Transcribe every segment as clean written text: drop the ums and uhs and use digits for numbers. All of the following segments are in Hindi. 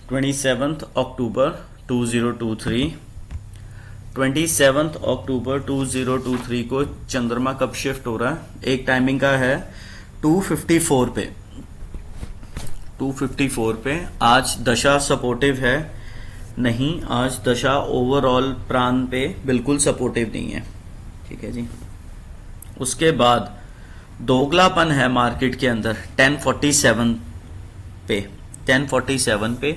27 अक्टूबर 2023। 27 अक्टूबर 2023 को चंद्रमा कब शिफ्ट हो रहा है? एक टाइमिंग का है 2:54 पे। 2:54 पे आज दशा सपोर्टिव है नहीं, आज दशा ओवरऑल प्राण पे बिल्कुल सपोर्टिव नहीं है। ठीक है जी। उसके बाद दोगलापन है मार्केट के अंदर 1047 पे, 1047 पे,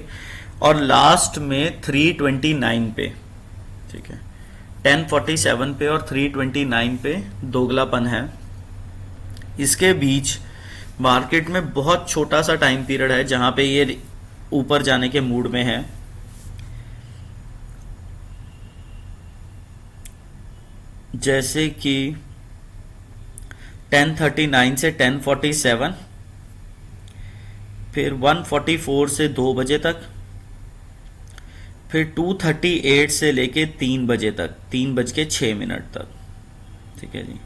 और लास्ट में 329 पे। ठीक है, 1047 पे और 329 पे दोगलापन है। इसके बीच मार्केट में बहुत छोटा सा टाइम पीरियड है जहां पे ये ऊपर जाने के मूड में है। जैसे कि 1039 से 1047, फिर 144 से 2 बजे तक, फिर 238 से लेके 3 बजे तक, 3:06 तक। ठीक है जी।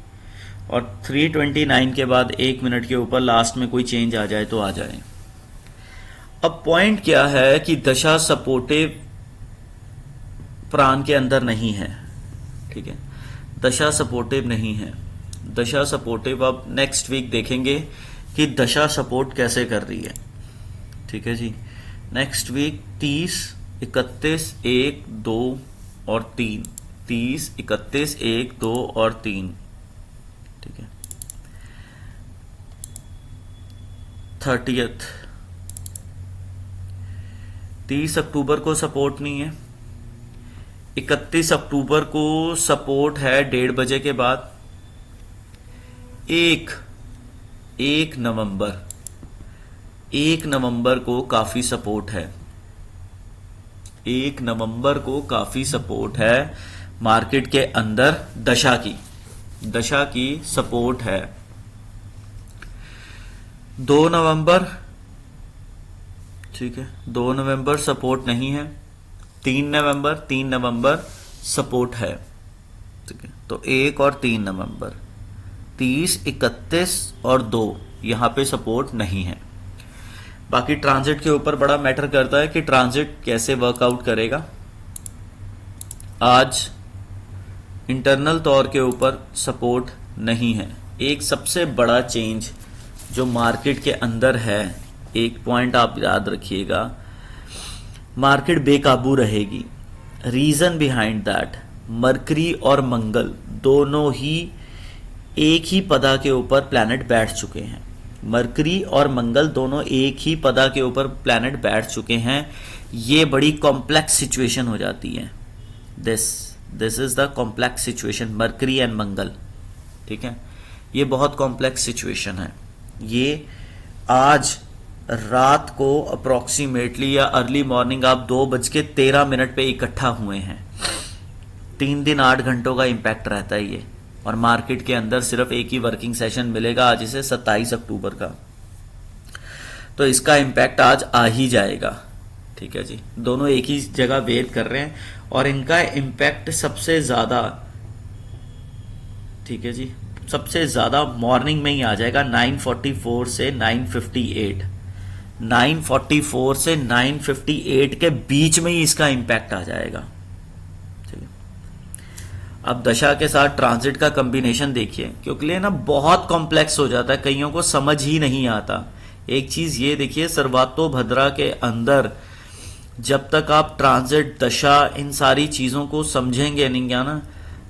और 329 के बाद 1 मिनट के ऊपर लास्ट में कोई चेंज आ जाए तो आ जाए। अब पॉइंट क्या है कि दशा सपोर्टिव प्राण के अंदर नहीं है। ठीक है, दशा सपोर्टिव नहीं है। दशा सपोर्टिव अब नेक्स्ट वीक देखेंगे कि दशा सपोर्ट कैसे कर रही है। ठीक है जी। नेक्स्ट वीक 30, 31, 1, 2 और 3, 30, 31, 1, 2 और 3। ठीक है, 30th 30 अक्टूबर को सपोर्ट नहीं है। 31 अक्टूबर को सपोर्ट है 1:30 बजे के बाद। 1 नवंबर को काफी सपोर्ट है। 1 नवंबर को काफी सपोर्ट है मार्केट के अंदर। दशा की सपोर्ट है। 2 नवंबर, ठीक है, 2 नवंबर सपोर्ट नहीं है। 3 नवंबर सपोर्ट है। ठीक है, तो 1 और 3 नवंबर, 30, 31 और 2 यहां पे सपोर्ट नहीं है। बाकी ट्रांजिट के ऊपर बड़ा मैटर करता है कि ट्रांजिट कैसे वर्कआउट करेगा। आज इंटरनल तौर के ऊपर सपोर्ट नहीं है। एक सबसे बड़ा चेंज जो मार्केट के अंदर है, एक पॉइंट आप याद रखिएगा, मार्केट बेकाबू रहेगी। रीजन बिहाइंड दैट, मरकरी और मंगल दोनों ही एक ही पदा के ऊपर प्लैनेट बैठ चुके हैं। मरकरी और मंगल दोनों एक ही पदा के ऊपर प्लैनेट बैठ चुके हैं। ये बड़ी कॉम्प्लेक्स सिचुएशन हो जाती है। This is the complex situation, mercury and Mangal. ठीक है, ये बहुत कॉम्प्लेक्स सिचुएशन है। ये आज रात को अप्रोक्सीमेटली या अर्ली मॉर्निंग आप 2:13 पे इकट्ठा हुए हैं। 3 दिन 8 घंटों का इंपैक्ट रहता है ये। और मार्केट के अंदर सिर्फ एक ही वर्किंग सेशन मिलेगा आज से 27 अक्टूबर का, तो इसका इंपैक्ट आज आ ही जाएगा। ठीक है जी, दोनों एक ही जगह वेट कर रहे हैं और इनका इंपैक्ट सबसे ज्यादा, ठीक है जी, सबसे ज्यादा मॉर्निंग में ही आ जाएगा। 9:44 से 9:58, 9:44 से 9:58 के बीच में ही इसका इंपैक्ट आ जाएगा। अब दशा के साथ ट्रांजिट का कॉम्बिनेशन देखिए, क्योंकि ना बहुत कॉम्प्लेक्स हो जाता है, कईयों को समझ ही नहीं आता। एक चीज ये देखिए, सर्वातो भद्रा के अंदर जब तक आप ट्रांजिट, दशा, इन सारी चीजों को समझेंगे नहीं क्या ना,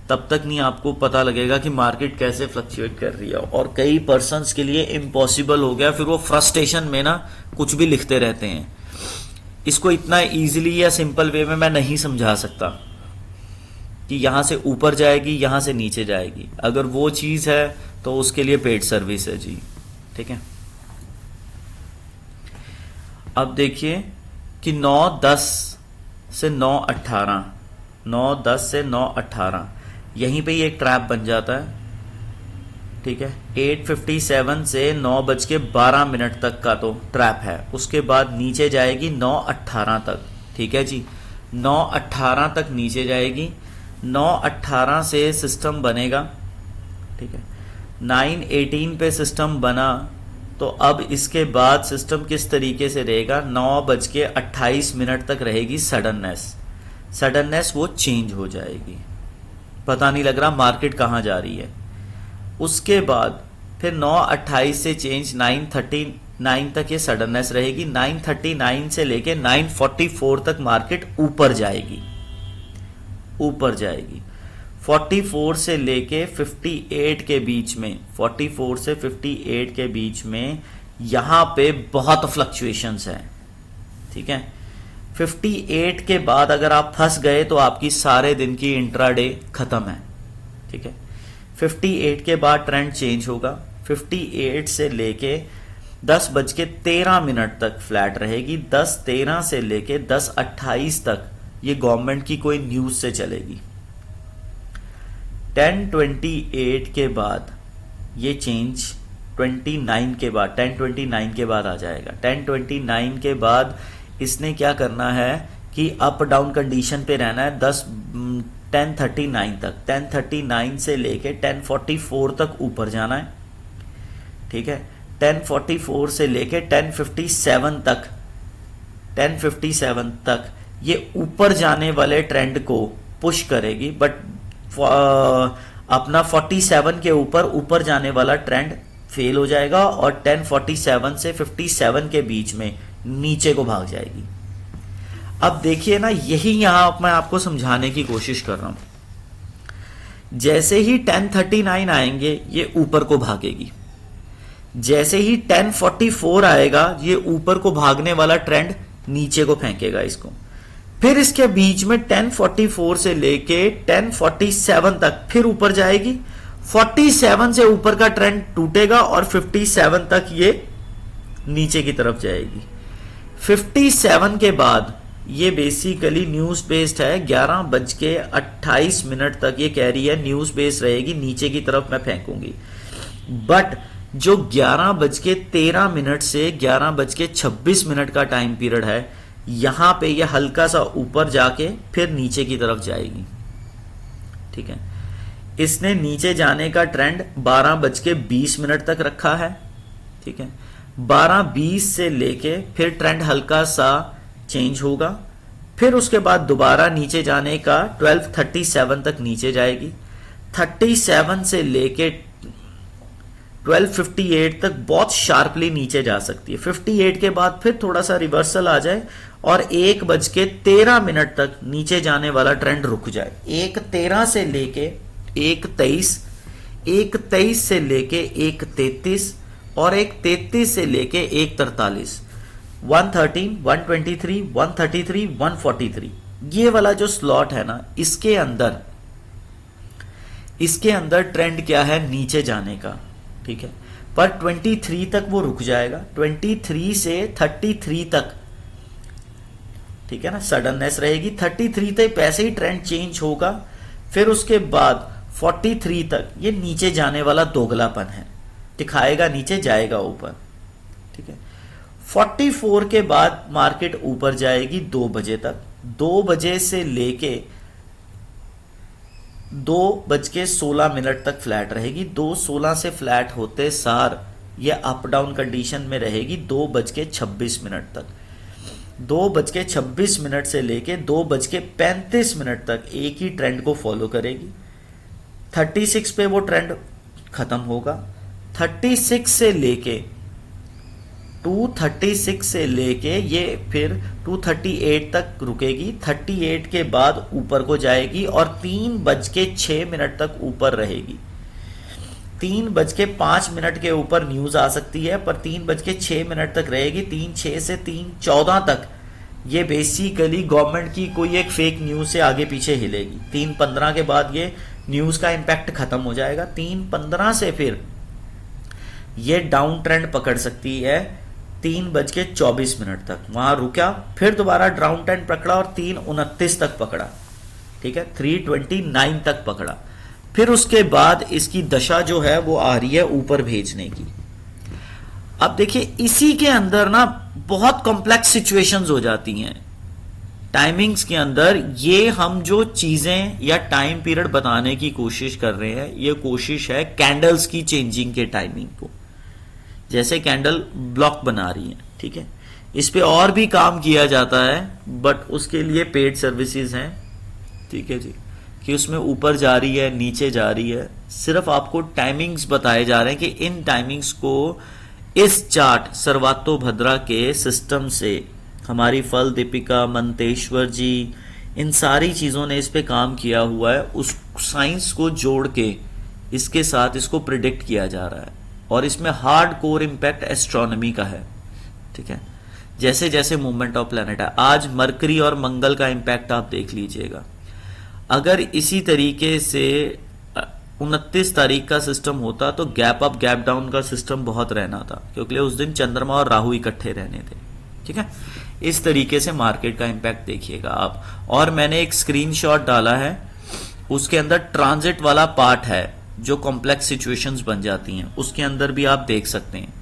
तब तक नहीं आपको पता लगेगा कि मार्केट कैसे फ्लक्चुएट कर रही है। और कई पर्सन्स के लिए इम्पॉसिबल हो गया, फिर वो फ्रस्ट्रेशन में ना कुछ भी लिखते रहते हैं। इसको इतना इजीली या सिंपल वे में मैं नहीं समझा सकता कि यहां से ऊपर जाएगी, यहां से नीचे जाएगी। अगर वो चीज है तो उसके लिए पेड सर्विस है जी। ठीक है, अब देखिए कि 9:10 से 9:18, 9:10 से 9:18 यहीं पे ही एक ट्रैप बन जाता है। ठीक है, 8:57 से 9:12 तक का तो ट्रैप है। उसके बाद नीचे जाएगी 9:18 तक। ठीक है जी, 9:18 तक नीचे जाएगी। 9:18 से सिस्टम बनेगा। ठीक है, 9:18 पे सिस्टम बना तो अब इसके बाद सिस्टम किस तरीके से रहेगा, 9:28 तक रहेगी सडननेस वो चेंज हो जाएगी, पता नहीं लग रहा मार्केट कहां जा रही है। उसके बाद फिर 9:28 से चेंज 9:39 तक ये सडननेस रहेगी, 9:39 से लेके 9:44 तक मार्केट ऊपर जाएगी 44 से लेके 58 के बीच में, 44 से 58 के बीच में यहां पे बहुत फ्लक्चुएशंस हैं, ठीक है। 58 के बाद अगर आप फंस गए तो आपकी सारे दिन की इंट्राडे खत्म है, ठीक है। 58 के बाद ट्रेंड चेंज होगा, 58 से लेके 10:13 तक फ्लैट रहेगी, 10:13 से लेके 10:28 तक ये गवर्नमेंट की कोई न्यूज से चलेगी। 10:28 के बाद ये चेंज 10:29 के बाद आ जाएगा। 10:29 के बाद इसने क्या करना है कि अप डाउन कंडीशन पे रहना है 10:39 तक, 10:39 से लेके 10:44 तक ऊपर जाना है, ठीक है। 10:44 से लेके 10:57 तक ये ऊपर जाने वाले ट्रेंड को पुश करेगी, बट अपना 47 के ऊपर जाने वाला ट्रेंड फेल हो जाएगा और 10:47 से 57 के बीच में नीचे को भाग जाएगी। अब देखिए ना, यही यहां मैं आपको समझाने की कोशिश कर रहा हूं। जैसे ही 10:39 आएंगे ये ऊपर को भागेगी, जैसे ही 10:44 आएगा ये ऊपर को भागने वाला ट्रेंड नीचे को फेंकेगा इसको। फिर इसके बीच में 10:44 से लेके 10:47 तक फिर ऊपर जाएगी, 47 से ऊपर का ट्रेंड टूटेगा और 57 तक ये नीचे की तरफ जाएगी। 57 के बाद ये बेसिकली न्यूज बेस्ड है, 11:28 तक ये कह रही है न्यूज बेस्ड रहेगी, नीचे की तरफ मैं फेंकूंगी। बट जो 11:13 से 11:26 का टाइम पीरियड है, यहां पे ये हल्का सा ऊपर जाके फिर नीचे की तरफ जाएगी, ठीक है। इसने नीचे जाने का ट्रेंड 12:20 तक रखा है, ठीक है। 12:20 से लेके फिर ट्रेंड हल्का सा चेंज होगा, फिर उसके बाद दोबारा नीचे जाने का 12:37 तक नीचे जाएगी, 37 से लेके 12:58 तक बहुत शार्पली नीचे जा सकती है। 58 के बाद फिर थोड़ा सा रिवर्सल आ जाए और 1:13 तक नीचे जाने वाला ट्रेंड रुक जाए। 1:13 से लेके 1:23, 1:23 से लेके 1:33 और 1:33 से लेके 1:43, 113, 123, 133, 143, ये वाला जो स्लॉट है ना, इसके अंदर ट्रेंड क्या है, नीचे जाने का, ठीक है। पर 23 तक वो रुक जाएगा, 23 से 33 तक, ठीक है ना, सडननेस रहेगी। 33 तक पैसे ही ट्रेंड चेंज होगा, फिर उसके बाद 43 तक ये नीचे जाने वाला दोगलापन है, दिखाएगा नीचे जाएगा ऊपर, ठीक है। 44 के बाद मार्केट ऊपर जाएगी 2 बजे तक, 2 बजे से लेके 2:16 तक फ्लैट रहेगी। 2:16 से फ्लैट होते सार ये अप डाउन कंडीशन में रहेगी 2:26 तक। 2:26 से लेके 2:35 तक एक ही ट्रेंड को फॉलो करेगी। 36 पे वो ट्रेंड खत्म होगा। 36 से लेके 236 से लेके ये फिर 238 तक रुकेगी। 38 के बाद ऊपर को जाएगी और 3:06 तक ऊपर रहेगी। 3:05 के ऊपर न्यूज आ सकती है, पर 3:06 तक रहेगी। 3:06 से 3:14 तक ये बेसिकली गवर्नमेंट की कोई एक फेक न्यूज से आगे पीछे हिलेगी। 3:15 के बाद ये न्यूज का इंपैक्ट खत्म हो जाएगा। 3:15 से फिर ये डाउन ट्रेंड पकड़ सकती है 3:24 तक, वहां रुका, फिर दोबारा डाउन ट्रेंड पकड़ा और 3:29 तक पकड़ा, ठीक है, 3:29 तक पकड़ा। फिर उसके बाद इसकी दशा जो है वो आ रही है ऊपर भेजने की। अब देखिए इसी के अंदर ना बहुत कॉम्प्लेक्स सिचुएशंस हो जाती हैं टाइमिंग्स के अंदर। ये हम जो चीजें या टाइम पीरियड बताने की कोशिश कर रहे हैं, ये कोशिश है कैंडल्स की चेंजिंग के टाइमिंग को। जैसे कैंडल ब्लॉक बना रही है, ठीक है। इस पे और भी काम किया जाता है, बट उसके लिए पेड सर्विसेज हैं, ठीक है जी, कि उसमें ऊपर जा रही है, नीचे जा रही है। सिर्फ आपको टाइमिंग्स बताए जा रहे हैं कि इन टाइमिंग्स को इस चार्ट सर्वातोभद्रा के सिस्टम से हमारी फल दीपिका, मंतेश्वर जी, इन सारी चीजों ने इस पे काम किया हुआ है। उस साइंस को जोड़ के इसके साथ इसको प्रिडिक्ट किया जा रहा है, और इसमें हार्ड कोर इम्पैक्ट एस्ट्रोनॉमी का है, ठीक है। जैसे जैसे मूवमेंट ऑफ प्लैनेट है, आज मरकरी और मंगल का इम्पैक्ट आप देख लीजिएगा। अगर इसी तरीके से 29 तारीख का सिस्टम होता तो गैप अप गैप डाउन का सिस्टम बहुत रहना था, क्योंकि उस दिन चंद्रमा और राहु इकट्ठे रहने थे, ठीक है। इस तरीके से मार्केट का इम्पैक्ट देखिएगा आप। और मैंने एक स्क्रीनशॉट डाला है, उसके अंदर ट्रांजिट वाला पार्ट है, जो कॉम्प्लेक्स सिचुएशंस बन जाती हैं, उसके अंदर भी आप देख सकते हैं।